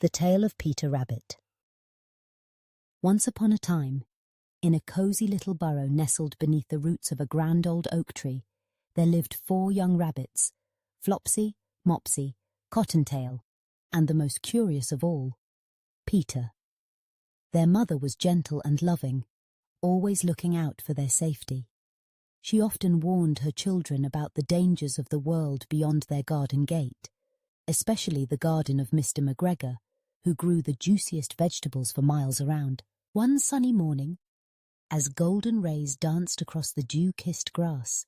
The Tale of Peter Rabbit. Once upon a time, in a cosy little burrow nestled beneath the roots of a grand old oak tree, there lived 4 young rabbits, Flopsy, Mopsy, Cottontail, and the most curious of all, Peter. Their mother was gentle and loving, always looking out for their safety. She often warned her children about the dangers of the world beyond their garden gate, especially the garden of Mr. McGregor, who grew the juiciest vegetables for miles around. One sunny morning, as golden rays danced across the dew-kissed grass,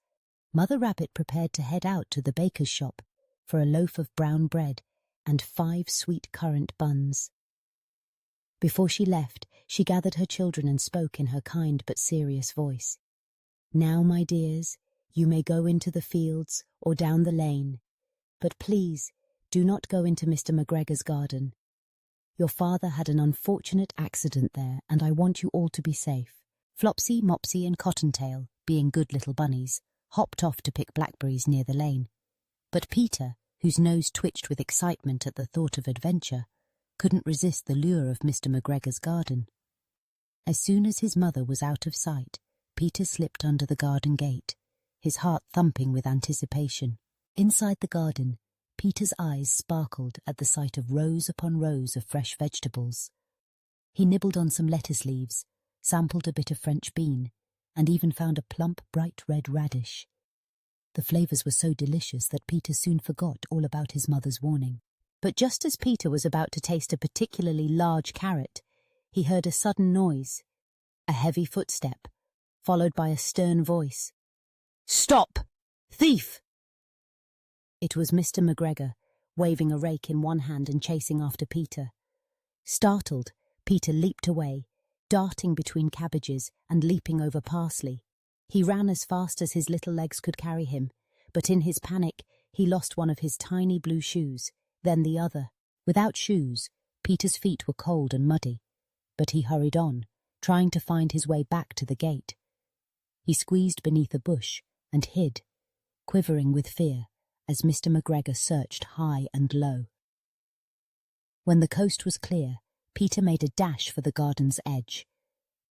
Mother Rabbit prepared to head out to the baker's shop for a loaf of brown bread and 5 sweet currant buns. Before she left, she gathered her children and spoke in her kind but serious voice. "Now, my dears, you may go into the fields or down the lane, but please do not go into Mr. McGregor's garden. Your father had an unfortunate accident there, and I want you all to be safe." Flopsy, Mopsy, and Cottontail, being good little bunnies, hopped off to pick blackberries near the lane. But Peter, whose nose twitched with excitement at the thought of adventure, couldn't resist the lure of Mr. McGregor's garden. As soon as his mother was out of sight, Peter slipped under the garden gate, his heart thumping with anticipation. Inside the garden, Peter's eyes sparkled at the sight of rows upon rows of fresh vegetables. He nibbled on some lettuce leaves, sampled a bit of French bean, and even found a plump, bright red radish. The flavours were so delicious that Peter soon forgot all about his mother's warning. But just as Peter was about to taste a particularly large carrot, he heard a sudden noise, a heavy footstep, followed by a stern voice. "Stop! Thief!" It was Mr. McGregor, waving a rake in one hand and chasing after Peter. Startled, Peter leaped away, darting between cabbages and leaping over parsley. He ran as fast as his little legs could carry him, but in his panic he lost one of his tiny blue shoes, then the other. Without shoes, Peter's feet were cold and muddy, but he hurried on, trying to find his way back to the gate. He squeezed beneath a bush and hid, quivering with fear, as Mr. McGregor searched high and low. When the coast was clear, Peter made a dash for the garden's edge,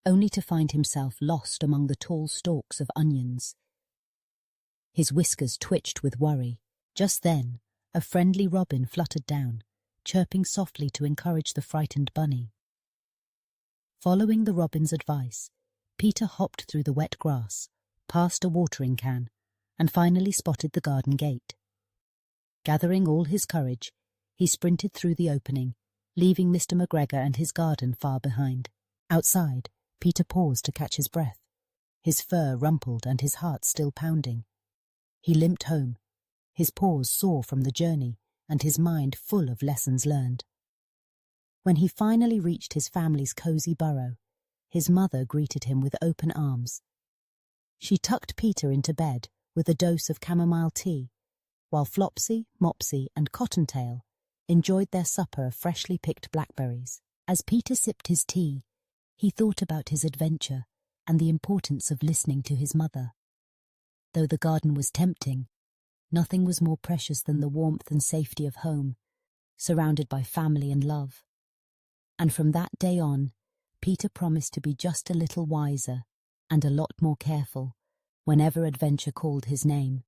only to find himself lost among the tall stalks of onions. His whiskers twitched with worry. Just then, a friendly robin fluttered down, chirping softly to encourage the frightened bunny. Following the robin's advice, Peter hopped through the wet grass, past a watering can, and finally spotted the garden gate. Gathering all his courage, he sprinted through the opening, leaving Mr. McGregor and his garden far behind. Outside, Peter paused to catch his breath, his fur rumpled and his heart still pounding. He limped home, his paws sore from the journey and his mind full of lessons learned. When he finally reached his family's cosy burrow, his mother greeted him with open arms. She tucked Peter into bed with a dose of chamomile tea, while Flopsy, Mopsy, and Cottontail enjoyed their supper of freshly picked blackberries. As Peter sipped his tea, he thought about his adventure and the importance of listening to his mother. Though the garden was tempting, nothing was more precious than the warmth and safety of home, surrounded by family and love. And from that day on, Peter promised to be just a little wiser and a lot more careful whenever adventure called his name.